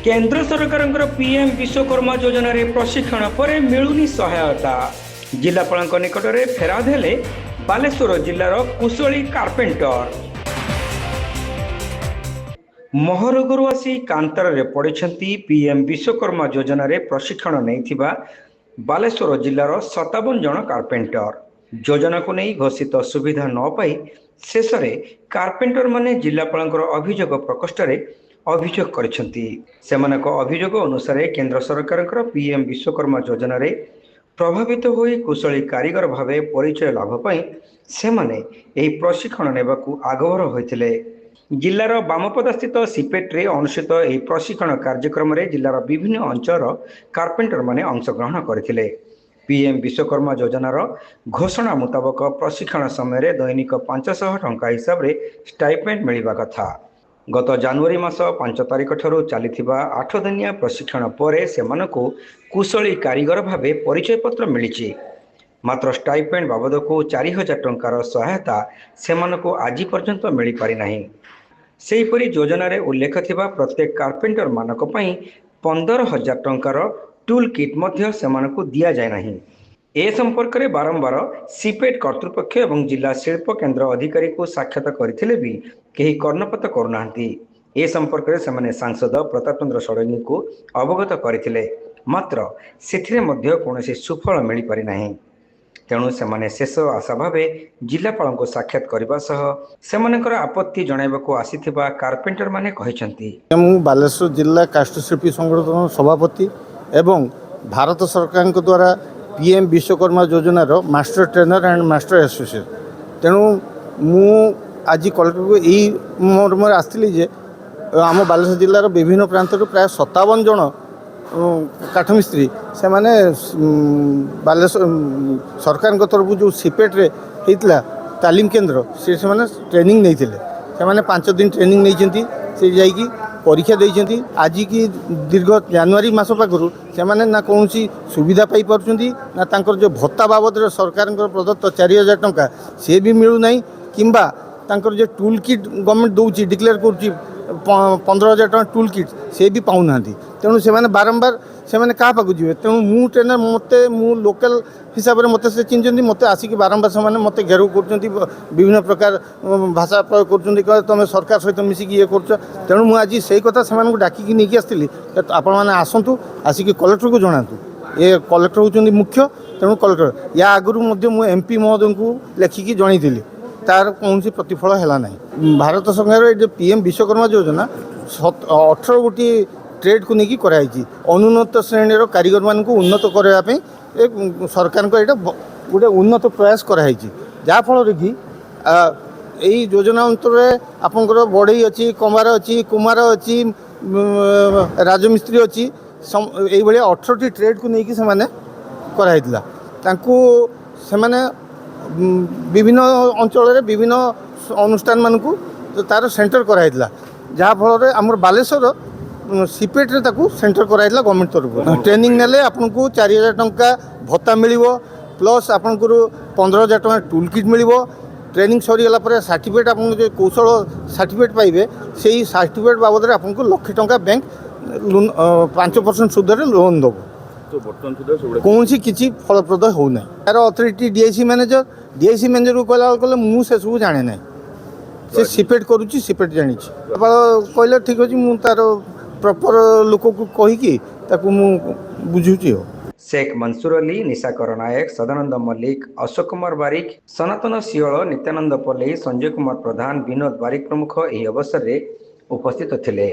केंद्र सरकार पीएम विश्वकर्मा योजना रे प्रशिक्षण पर मिलुनी सहायता जिलापाल निकट में फेराद हेले बालेश्वर जिलार कुशली कार्पेंटर। महरगरु आसी कांतार पड़ती पीएम विश्वकर्मा योजना रे प्रशिक्षण नहीं बालेश्वर जिलार 57 जन कार्पेंटर योजना को नहीं घोषित सुविधा न पाई शेष में कार्पेंटर माने जिलापाल अभियोग प्रकोष्ठ अभियोग कर अभियोग अनुसार केंद्र सरकार पीएम विश्वकर्मा योजना रे प्रभावित होई कुशली कारीगर भावे परिचय लाभ पाई से माने एही प्रशिक्षण नेबाकू आगभर होइतिले। जिलार बामपदा स्थित सिपेट्रे अनुष्ठित एही प्रशिक्षण कार्यक्रम रे जिलार विभिन्न अंचल कार्पेंटर माने अंशग्रहण करथिले। पीएम विश्वकर्मा योजनार घोषणा मुताबक प्रशिक्षण समय दैनिक 500 टंका हिसाब रे स्टाइपेंड मिलवा कथा। गत जनवरी मास 5 तारिख ठारू चलीथिबा 8 दिनिया प्रशिक्षण पर सेमानकू कुशली कारीगर भावे परिचय पत्र मिली। मात्र स्टाइपेंड बाबद को 4000 टंकार सहायता सेमानकू आज पर्यंत मिल पारि नाही। सेहीपरि योजना रे उल्लेख थिबा प्रत्येक कार्पेंटर मानक पई 15000 टंकार टूल किट मध्य सेमानकू दिया जाय नाही। ए संपर्क में बारंबार सीपेट कर्तृपक्ष एवं जिला शिल्प केन्द्र अधिकारी को साक्षात करथिले भी केही कर्णपात करूनांती। ए संपर्क में सेमाने सांसद प्रताप चंद्र षडंगी को अवगत करथिले मात्र सेथिरे मध्य कोनोसी सुफल मिल पारि नाही। तेणु सेमाने शेष आशा भावे जिलापाल को साक्षात करबा सह सेमानकर आपत्ति जणाइबाकू आसीथिबा कार्पेंटर माने कहिसंती। बालेश्वर जिला काष्ठशिल्पी संगठन सभापति एवं भारत सरकार द्वारा पीएम विश्वकर्मा योजनार master trainer and master associate तेणु मु आज कलेक्टर को यही मर्म आसती जे आम बालेश्वर जिलार विभिन्न प्रांत प्राय 57 जन काठमिस्त्री से माने बालेश्वर सरकार तरफ जो सिपेट्रे होता तालीम केन्द्र से माने ट्रेनिंग नहीं से माने 5 दिन ट्रेनिंग नहीं से जाइकी परीक्षा देइछन्ती। आज की दीर्घ जनवरी मास पाखरु से माने ना कौन सुविधा पाई पारुछन्ती ना तांकर जो भत्ता बाबद सरकार प्रदत्त 4000 टंका से भी मिलू नहीं किंबा तांकर जो टूल किट गवर्नमेंट दौची डिक्लेयर करुच्ची 15000 टंका टूल किट से भी पाऊ ना। तेणु से माने बारंबार से माने क्या पाक जी तेणु मु ट्रेनर मते मु लोकल हिसाब से मते से चिन्हती मते आसिक बारंबार से माने मते घेराव कर विभिन्न प्रकार भाषा प्रयोग कर तुम सरकार सहित मिसिक ये कर। तेणु मुझे आज से कथा से डाकिकी नहीं आसती आपण मैंने आसतु आसिक कलेक्टर को जनातु ये कलेक्टर होती मुख्य। तेणु कलेक्टर या आगुरी मुझे एमपी महोदय को लेखिकी जनईली तार कौन प्रतिफल है ना। भारत सरकार जो पीएम विश्वकर्मा योजना 18 गोटी ट्रेड को लेकिन कराई अनुन्नत श्रेणी कारीगर मान उन्नत करने सरकार को यहाँ गोटे उन्नत प्रयास कराई जहाँफल कि यही योजना अंतर आपंकर बढ़ई अच्छी कमार अच्छी कुमार अच्छी राजमिस्त्री अच्छी ये 18टी ट्रेड को लेकिन से कराई से विभिन्न अंचल विभिन्न अनुष्ठान मानक तार सेंटर कराई जहाँफल आम बालेश्वर सिपेट्रे सेंटर कराइला गवर्नमेंट तरफ ट्रेनिंग नेले आपन को 4000 टंका भत्ता मिलिवो प्लस आपन को 15000 टंका टूल किट मिलिवो। ट्रेनिंग सरीगला पर सर्टिफिकेट आपन जो कौशल सर्टिफिकेट पाइबे सेही सर्टिफिकेट बाबद आपन को 1 लाख टंका बैंक 5% सुध रे लोन दबो। तो बर्तन सुध कौन सी किछि फलप्रद हो नै तार अथॉरिटी डीआईसी मैनेजर को कहला मु से सब जाने नै से सिपेट करूची सिपेट जानि छी कहले ठीक अछि मु तार प्रॉपर लोक को कहीकि बुझुची हो। शेख मंसूर अली, निशाकर नायक, सदानंद मल्लिक, अशोक कुमार बारिक, सनातन सियोल, नित्यानंद पल्लई, संजय कुमार प्रधान, विनोद बारिक प्रमुख यह अवसर में उपस्थित थिले।